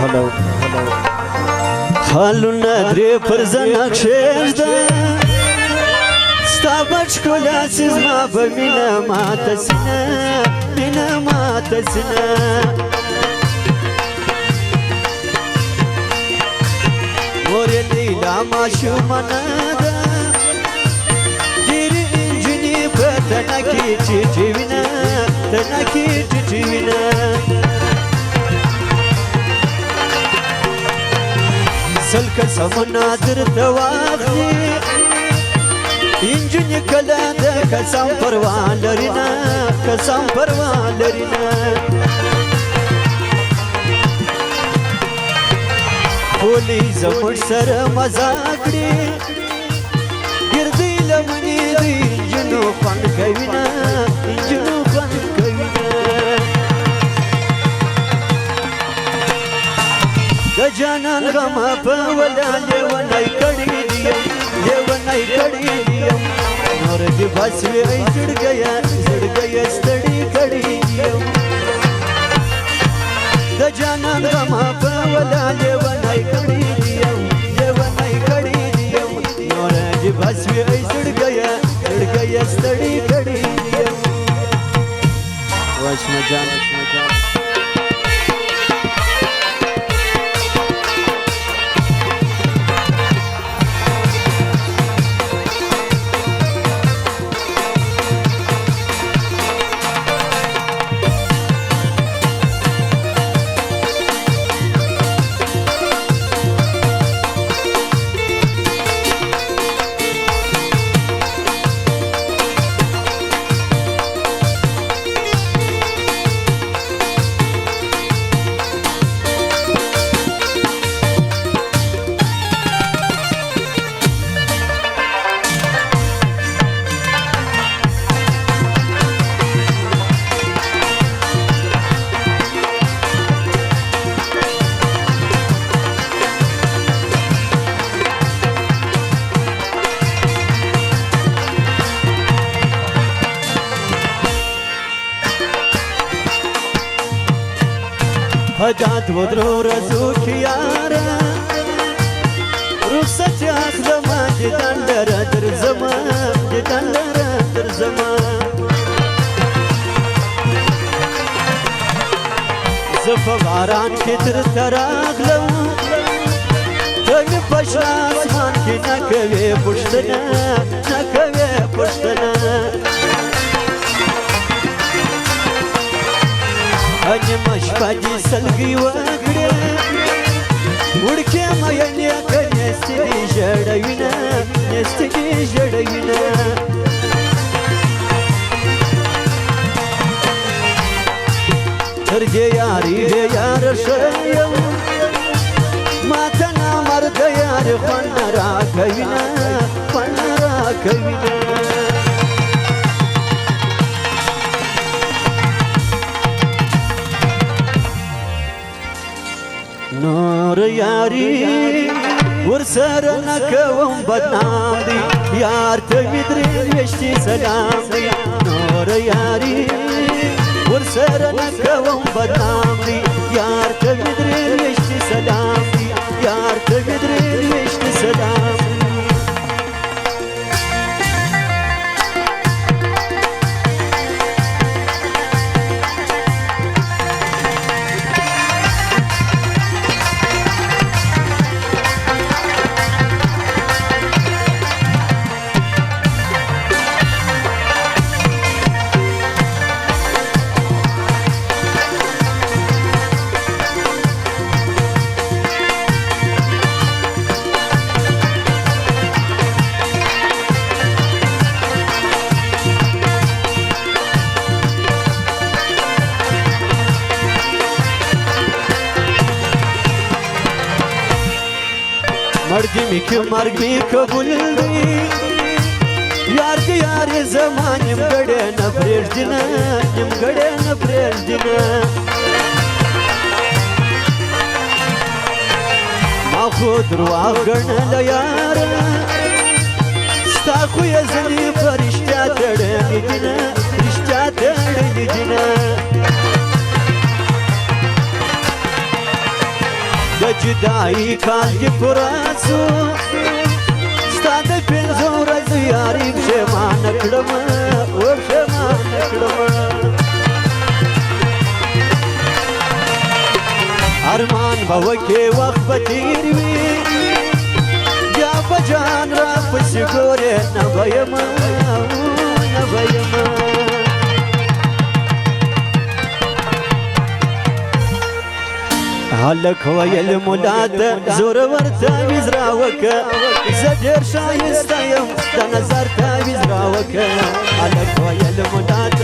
هلو خالونه درې پر زنخشېږ ده ستا بچ ښکلا چې زما په مینه ماته سینه مینه ماته سینه مور یې لیلا ماشومنه ده ډېرې نجونې په تنه کې ټیټې وینه تنه کې ټیټې وینه سل قسمونه درته واخلي انجونې کله د قسم پروا لري نه قسم پروا لري نه بولي زموږ سره مزه کړي ګردې لمنې د انجونو خوند کوي نه انجونو خوند کوي نه د جانان غمه په ولا لیونی کړي دي لیونی کړي دي نور دې بس وي زړګیا زړګیا ستړي کړي دي د جانان غمه په ولا لیونی کړي دي لیونی کړي دي نور دې بس وي زړګیا زړګیا ستړي کړي دي واشنا جان هدات ودرو رزو کیاره رخصت اخلما دیدن لره در زمان دیدن لره در زمان زفا باران کی تر تراغلم تمی پشت آسمان کی نکوی پشتنه نکوی پشتنه انما شپه دې سلګي وکړې وړکې مینې که نستې دې ژړوینه نستې دې ژړوینه تر دې یاري دې یاره ښه یم ماته نامرده یارې خوند نه راکوینه خوند نه راکوینه نور یاری ورسره نکوم بدنام دی یار ته مې درې میاشتې سلام دی نور یاری ورسره نکوم بدنام دی یار ته مې درې میاشتې سلام دی یار ته مې درې میاشتې سلام دی مردی می که مرگ می قبول دی یار که یار زمان نیم گڑه نپریږدینه نیم گڑه نپریږدینه ما خو درواغ ګڼله یاره ستا خو یې ځینې په رښتیا تړلې دینه رښتیا تړلې دینه جدایی کالی پراسو ستاد پنزور از یاری بشمان نکڑم و بشمان نکڑم ارمان باوکی وقت بتیر وی یا بجان را پسگوره نبایم هلک ویل مولاد زور ورتا وزراوک زدیر شایستایم دا نظر تا وزراوک هلک ویل مولاد